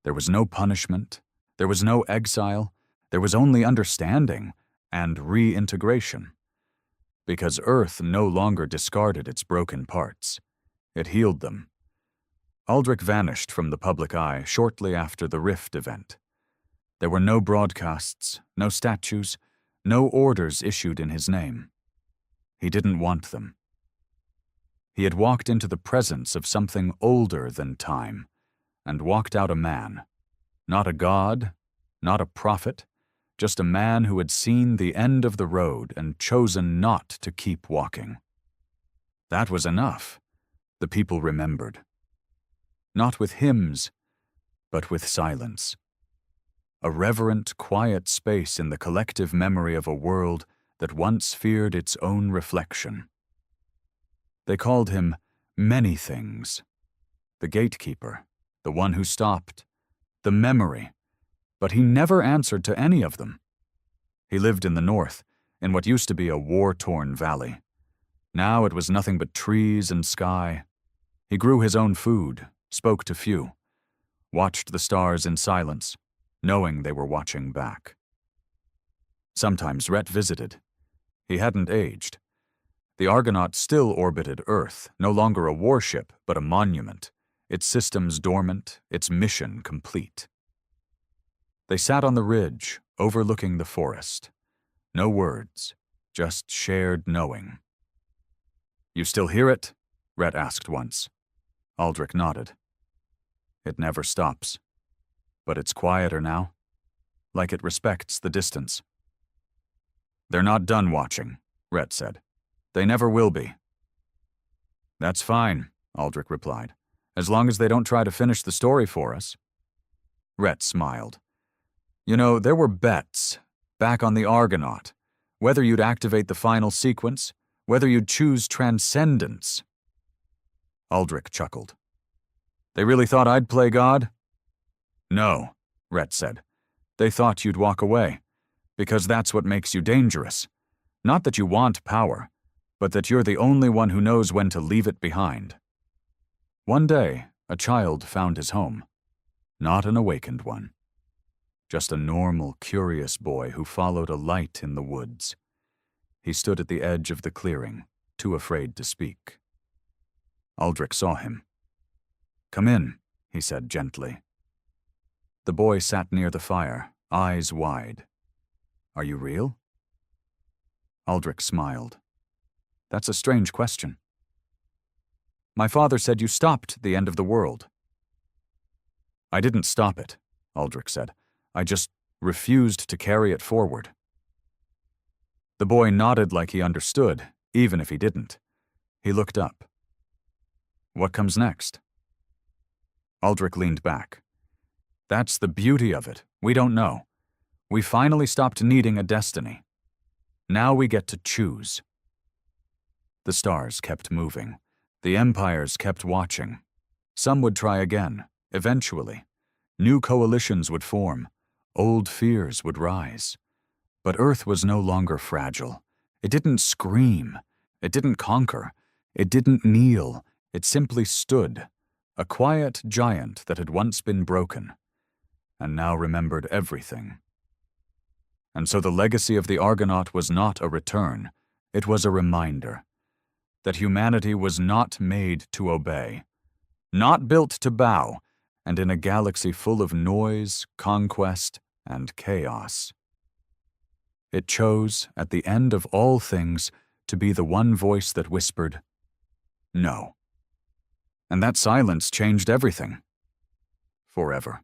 There was no punishment, there was no exile, there was only understanding and reintegration. Because Earth no longer discarded its broken parts. It healed them. Aldrich vanished from the public eye shortly after the Rift event. There were no broadcasts, no statues, no orders issued in his name. He didn't want them. He had walked into the presence of something older than time, and walked out a man. Not a god, not a prophet, just a man who had seen the end of the road and chosen not to keep walking. That was enough, the people remembered. Not with hymns, but with silence. A reverent, quiet space in the collective memory of a world that once feared its own reflection. They called him many things. The gatekeeper, the one who stopped, the memory, but he never answered to any of them. He lived in the north, in what used to be a war-torn valley. Now it was nothing but trees and sky. He grew his own food, spoke to few, watched the stars in silence, knowing they were watching back. Sometimes Rhett visited. He hadn't aged. The Argonaut still orbited Earth, no longer a warship, but a monument, its systems dormant, its mission complete. They sat on the ridge, overlooking the forest. No words, just shared knowing. "You still hear it?" Rhett asked once. Aldrich nodded. "It never stops. But it's quieter now, like it respects the distance." "They're not done watching," Rhett said. "They never will be." "That's fine," Aldrich replied, "as long as they don't try to finish the story for us." Rhett smiled. "You know, there were bets, back on the Argonaut, whether you'd activate the final sequence, whether you'd choose transcendence." Aldrich chuckled. "They really thought I'd play God?" "No," Rhett said. "They thought you'd walk away, because that's what makes you dangerous. Not that you want power, but that you're the only one who knows when to leave it behind." One day, a child found his home. Not an awakened one. Just a normal, curious boy who followed a light in the woods. He stood at the edge of the clearing, too afraid to speak. Aldrich saw him. "Come in," he said gently. The boy sat near the fire, eyes wide. "Are you real?" Aldrich smiled. "That's a strange question." "My father said you stopped the end of the world." "I didn't stop it," Aldrich said. "I just refused to carry it forward." The boy nodded like he understood, even if he didn't. He looked up. "What comes next?" Aldrich leaned back. "That's the beauty of it. We don't know. We finally stopped needing a destiny. Now we get to choose." The stars kept moving. The empires kept watching. Some would try again, eventually. New coalitions would form. Old fears would rise. But Earth was no longer fragile. It didn't scream. It didn't conquer. It didn't kneel. It simply stood, a quiet giant that had once been broken, and now remembered everything. And so the legacy of the Argonaut was not a return. It was a reminder that humanity was not made to obey, not built to bow, and in a galaxy full of noise, conquest, and chaos. It chose, at the end of all things, to be the one voice that whispered, "No." And that silence changed everything. Forever.